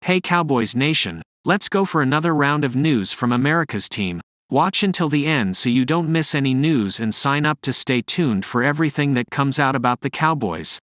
Hey Cowboys Nation, let's go for another round of news from America's team. Watch until the end so you don't miss any news and sign up to stay tuned for everything that comes out about the Cowboys.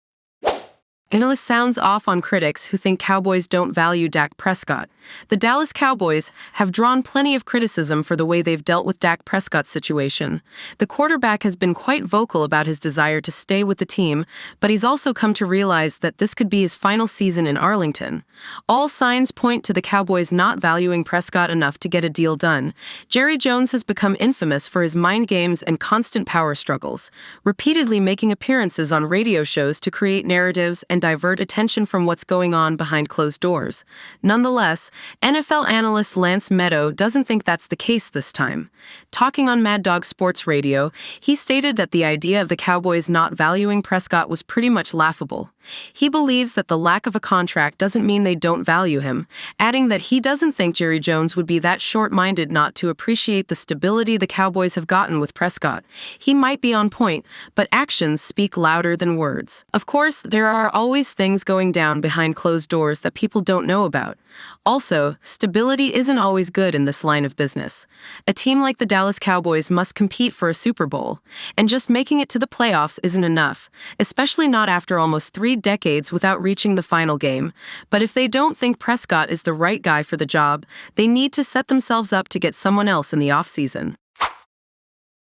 Analyst sounds off on critics who think Cowboys don't value Dak Prescott. The Dallas Cowboys have drawn plenty of criticism for the way they've dealt with Dak Prescott's situation. The quarterback has been quite vocal about his desire to stay with the team, but he's also come to realize that this could be his final season in Arlington. All signs point to the Cowboys not valuing Prescott enough to get a deal done. Jerry Jones has become infamous for his mind games and constant power struggles, repeatedly making appearances on radio shows to create narratives and divert attention from what's going on behind closed doors. Nonetheless, NFL analyst Lance Meadow doesn't think that's the case this time. Talking on Mad Dog Sports Radio, he stated that the idea of the Cowboys not valuing Prescott was pretty much laughable. He believes that the lack of a contract doesn't mean they don't value him, adding that he doesn't think Jerry Jones would be that short-minded not to appreciate the stability the Cowboys have gotten with Prescott. He might be on point, but actions speak louder than words. Of course, there are always things going down behind closed doors that people don't know about. Also, stability isn't always good in this line of business. A team like the Dallas Cowboys must compete for a Super Bowl, and just making it to the playoffs isn't enough, especially not after almost 3 decades without reaching the final game. But if they don't think Prescott is the right guy for the job, they need to set themselves up to get someone else in the offseason.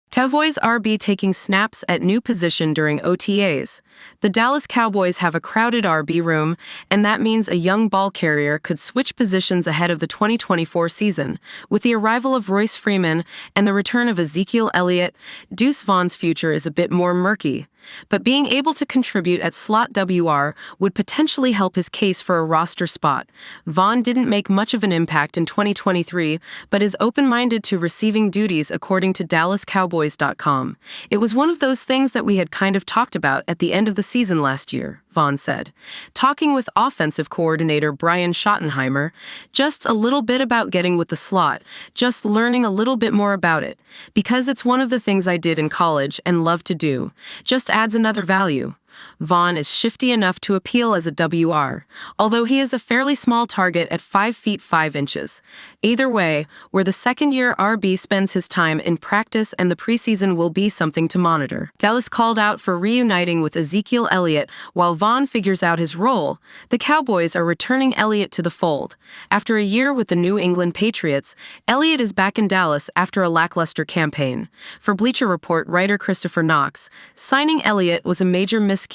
Cowboys RB taking snaps at new position during OTAs. The Dallas Cowboys have a crowded RB room, and that means a young ball carrier could switch positions ahead of the 2024 season. With the arrival of Royce Freeman and the return of Ezekiel Elliott, Deuce Vaughn's future is a bit more murky. But being able to contribute at slot WR would potentially help his case for a roster spot. Vaughn didn't make much of an impact in 2023, but is open-minded to receiving duties according to DallasCowboys.com. It was one of those things that we had kind of talked about at the end of the season last year, Vaughn said. Talking with offensive coordinator Brian Schottenheimer, just a little bit about getting with the slot, just learning a little bit more about it, because it's one of the things I did in college and love to do. Just adds another value. Vaughn is shifty enough to appeal as a WR, although he is a fairly small target at 5 feet 5 inches. Either way, where the second-year RB spends his time in practice and the preseason will be something to monitor. Dallas called out for reuniting with Ezekiel Elliott while Vaughn figures out his role. The Cowboys are returning Elliott to the fold. After a year with the New England Patriots, Elliott is back in Dallas after a lackluster campaign. For Bleacher Report writer Christopher Knox, signing Elliott was a major miscue.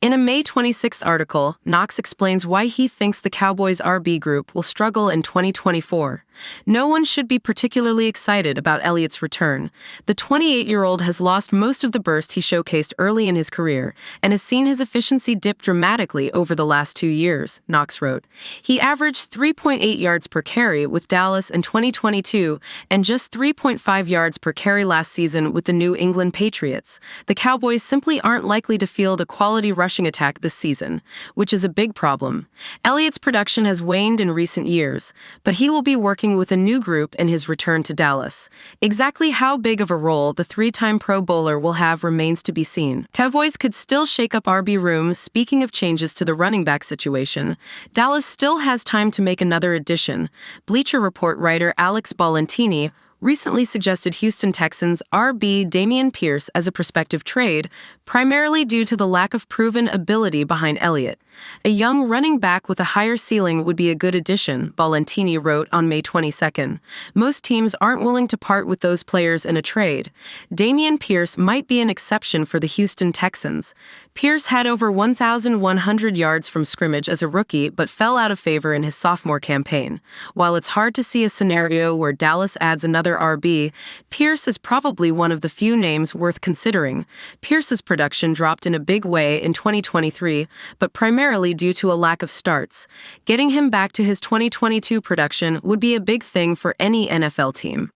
In a May 26th article, Knox explains why he thinks the Cowboys RB group will struggle in 2024. No one should be particularly excited about Elliott's return. The 28-year-old has lost most of the burst he showcased early in his career and has seen his efficiency dip dramatically over the last 2 years, Knox wrote. He averaged 3.8 yards per carry with Dallas in 2022 and just 3.5 yards per carry last season with the New England Patriots. The Cowboys simply aren't likely to field a quality rushing attack this season, which is a big problem. Elliott's production has waned in recent years, but he will be working with a new group in his return to Dallas. Exactly how big of a role the 3-time Pro Bowler will have remains to be seen. Cowboys could still shake up RB room. Speaking of changes to the running back situation, Dallas still has time to make another addition. Bleacher Report writer Alex Ballantini recently suggested Houston Texans RB Dameon Pierce as a prospective trade, primarily due to the lack of proven ability behind Elliott. A young running back with a higher ceiling would be a good addition, Ballantini wrote on May 22nd. Most teams aren't willing to part with those players in a trade. Dameon Pierce might be an exception for the Houston Texans. Pierce had over 1,100 yards from scrimmage as a rookie, but fell out of favor in his sophomore campaign. While it's hard to see a scenario where Dallas adds another RB, Pierce is probably one of the few names worth considering. Pierce's production dropped in a big way in 2023, but primarily due to a lack of starts. Getting him back to his 2022 production would be a big thing for any NFL team.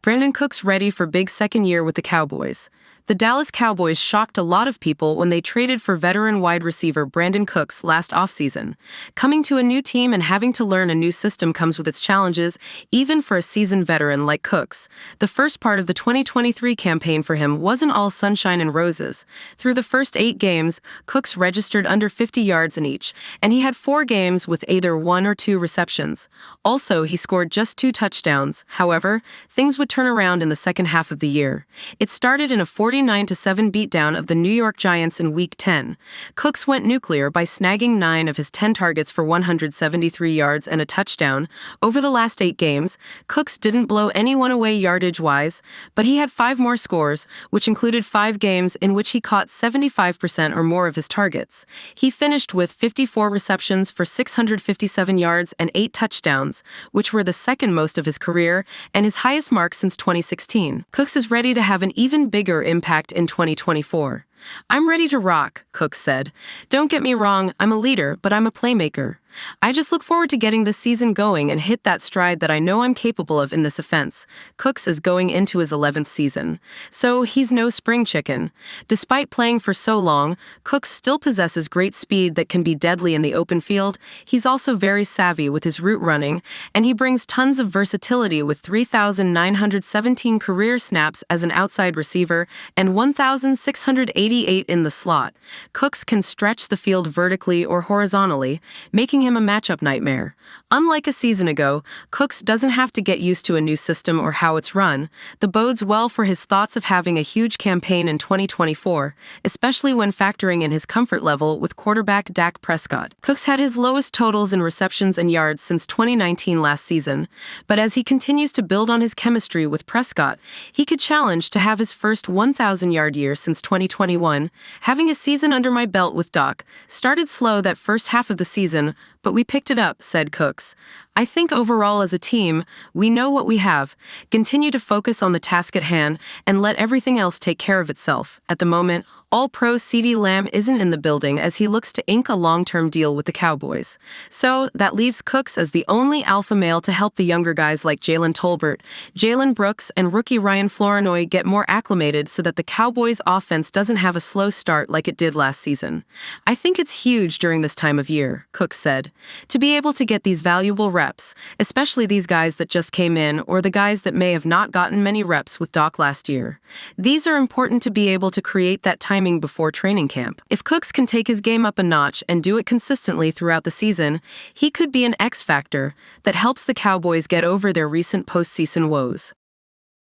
Brandin Cooks ready for big second year with the Cowboys. The Dallas Cowboys shocked a lot of people when they traded for veteran wide receiver Brandin Cooks last offseason. Coming to a new team and having to learn a new system comes with its challenges, even for a seasoned veteran like Cooks. The first part of the 2023 campaign for him wasn't all sunshine and roses. Through the first 8 games, Cooks registered under 50 yards in each, and he had 4 games with either 1 or 2 receptions. Also, he scored just 2 touchdowns. However, things would turn around in the second half of the year. It started in a 49-7 beatdown of the New York Giants in Week 10. Cooks went nuclear by snagging 9 of his 10 targets for 173 yards and a touchdown. Over the last 8 games, Cooks didn't blow anyone away yardage-wise, but he had 5 more scores, which included 5 games in which he caught 75% or more of his targets. He finished with 54 receptions for 657 yards and 8 touchdowns, which were the second most of his career and his highest mark since 2016. Cooks is ready to have an even bigger impact in 2024. "I'm ready to rock," Cooks said. "Don't get me wrong, I'm a leader, but I'm a playmaker. I just look forward to getting this season going and hit that stride that I know I'm capable of in this offense." Cooks is going into his 11th season, so he's no spring chicken. Despite playing for so long, Cooks still possesses great speed that can be deadly in the open field. He's also very savvy with his route running, and he brings tons of versatility with 3,917 career snaps as an outside receiver and 1,688 in the slot. Cooks can stretch the field vertically or horizontally, making him a matchup nightmare. Unlike a season ago, Cooks doesn't have to get used to a new system or how it's run. That bodes well for his thoughts of having a huge campaign in 2024, especially when factoring in his comfort level with quarterback Dak Prescott. Cooks had his lowest totals in receptions and yards since 2019 last season, but as he continues to build on his chemistry with Prescott, he could challenge to have his first 1,000-yard year since 2021. "Having a season under my belt with Doc started slow that first half of the season, but we picked it up," said Cooks. "I think overall as a team, we know what we have. Continue to focus on the task at hand and let everything else take care of itself." At the moment, All-Pro CeeDee Lamb isn't in the building as he looks to ink a long-term deal with the Cowboys. So that leaves Cooks as the only alpha male to help the younger guys like Jalen Tolbert, Jalen Brooks, and rookie Ryan Flournoy get more acclimated so that the Cowboys' offense doesn't have a slow start like it did last season. "I think it's huge during this time of year," Cooks said, "to be able to get these valuable reps, especially these guys that just came in or the guys that may have not gotten many reps with Doc last year. These are important to be able to create that time before training camp. If Cooks can take his game up a notch and do it consistently throughout the season, he could be an X factor that helps the Cowboys get over their recent postseason woes."